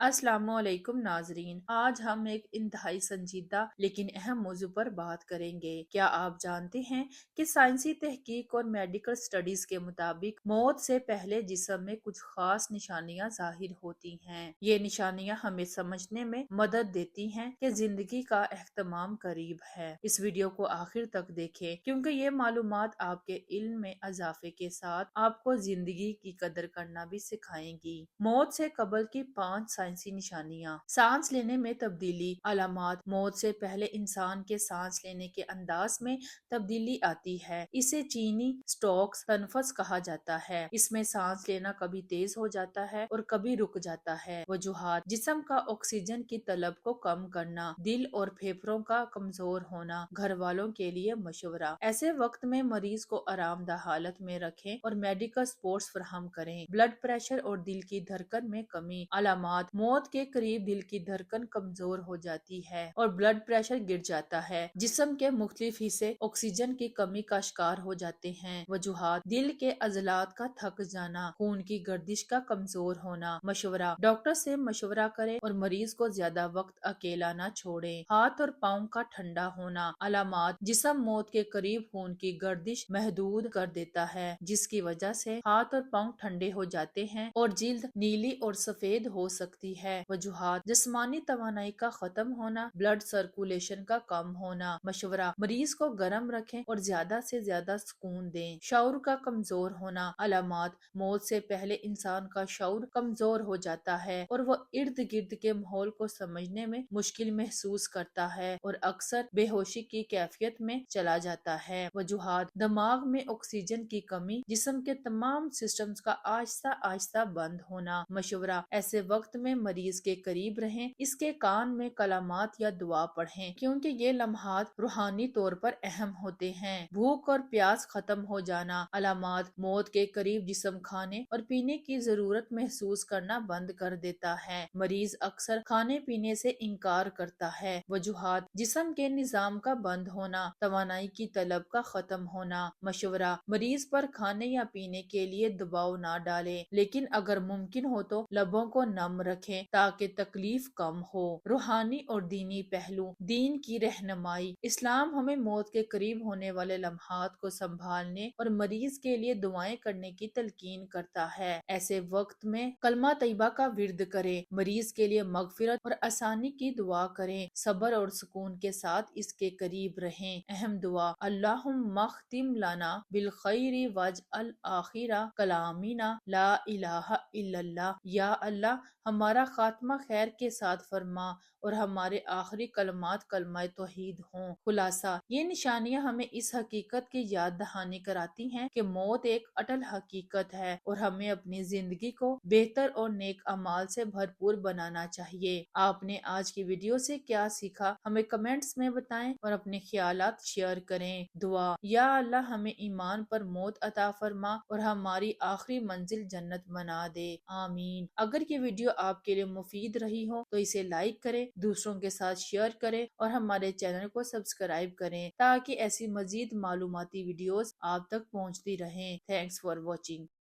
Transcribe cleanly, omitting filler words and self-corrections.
अस्सलाम वालेकुम नाजरीन। आज हम एक इंतहाई संजीदा लेकिन अहम मौजू पर बात करेंगे। क्या आप जानते हैं कि साइंसी तहकीक और मेडिकल स्टडीज के मुताबिक मौत से पहले जिस्म में कुछ खास निशानियां जाहिर होती हैं। ये निशानियां हमें समझने में मदद देती हैं कि जिंदगी का एहतमाम करीब है। इस वीडियो को आखिर तक देखें क्योंकि ये मालूमात आपके इल्म में इजाफे के साथ आपको जिंदगी की कदर करना भी सिखाएंगी। मौत से कबल की 5 साइंसी निशानियां। सांस लेने में तब्दीली। अलामात। मौत से पहले इंसान के सांस लेने के अंदाज में तब्दीली आती है। इसे चीनी स्टोक्स तनफस कहा जाता है। इसमें सांस लेना कभी तेज हो जाता है और कभी रुक जाता है। वजूहात। जिस्म का ऑक्सीजन की तलब को कम करना, दिल और फेफड़ों का कमजोर होना। घर वालों के लिए मशवरा। ऐसे वक्त में मरीज को आरामदा हालत में रखें और मेडिकल सपोर्ट फराहम करें। ब्लड प्रेशर और दिल की धड़कन में कमी। अलामात। मौत के करीब दिल की धड़कन कमजोर हो जाती है और ब्लड प्रेशर गिर जाता है। जिस्म के मुख्तलिफ हिस्से ऑक्सीजन की कमी का शिकार हो जाते हैं। वजूहात। दिल के अजलात का थक जाना, खून की गर्दिश का कमजोर होना। मशवरा। डॉक्टर से मशवरा करें और मरीज को ज्यादा वक्त अकेला न छोड़ें। हाथ और पाँव का ठंडा होना। अलामात। जिस्म मौत के करीब खून की गर्दिश महदूद कर देता है, जिसकी वजह से हाथ और पाँव ठंडे हो जाते हैं और जिल्द नीली और सफेद हो सकती है। वजूहात। जिस्मानी तवानाई का खत्म होना, ब्लड सर्कुलेशन का कम होना। मशवरा। मरीज को गर्म रखें और ज्यादा से ज्यादा सुकून दें। शऊर का कमजोर होना। अलामात। मौत से पहले इंसान का शऊर कमजोर हो जाता है और वो इर्द गिर्द के माहौल को समझने में मुश्किल महसूस करता है और अक्सर बेहोशी की कैफियत में चला जाता है। वजूहात। दिमाग में ऑक्सीजन की कमी, जिस्म के तमाम सिस्टम्स का आहिस्ता आहिस्ता बंद होना। मशवरा। ऐसे वक्त में मरीज के करीब रहें, इसके कान में कलामात या दुआ पढ़ें क्योंकि ये लम्हात रूहानी तौर पर अहम होते हैं। भूख और प्यास खत्म हो जाना। अलामात। मौत के करीब जिस्म खाने और पीने की जरूरत महसूस करना बंद कर देता है। मरीज अक्सर खाने पीने से इनकार करता है। वजूहात। जिस्म के निजाम का बंद होना, तवानाई की तलब का खत्म होना। मशवरा। मरीज पर खाने या पीने के लिए दबाव ना डालें, लेकिन अगर मुमकिन हो तो लबों को नम रखें ताकि तकलीफ कम हो। रूहानी और दीनी पहलू। दीन की रहनुमाई। इस्लाम हमें मौत के करीब होने वाले लम्हात को संभालने और मरीज के लिए दुआएं करने की तलकीन करता है। ऐसे वक्त में कलमा तैयबा का विर्द करें, मरीज के लिए मगफिरत और आसानी की दुआ करें। सब्र और सुकून के साथ इसके करीब रहें। अहम दुआ। अल्लाहुम्मा ख्तिम लना बिल खैरि वज अल आखिरा कलामीना ला इलाहा इल्लल्लाह। या अल्लाह, हमारा खात्मा खैर के साथ फरमा और हमारे आखिरी कलमात कलमा तौहीद हों। खुलासा। ये निशानियां हमें इस हकीकत की याद दहानी कराती हैं कि मौत एक अटल हकीकत है और हमें अपनी जिंदगी को बेहतर और नेक अमाल से भरपूर बनाना चाहिए। आपने आज की वीडियो से क्या सीखा, हमें कमेंट्स में बताएं और अपने ख्यालात शेयर करें। दुआ। या अल्लाह, हमें ईमान पर मौत अता फरमा और हमारी आखिरी मंजिल जन्नत बना दे। आमीन। अगर ये वीडियो आपके लिए मुफीद रही हो तो इसे लाइक करें, दूसरों के साथ शेयर करें और हमारे चैनल को सब्सक्राइब करें ताकि ऐसी मजीद मालूमाती वीडियोस आप तक पहुंचती रहें। Thanks for watching.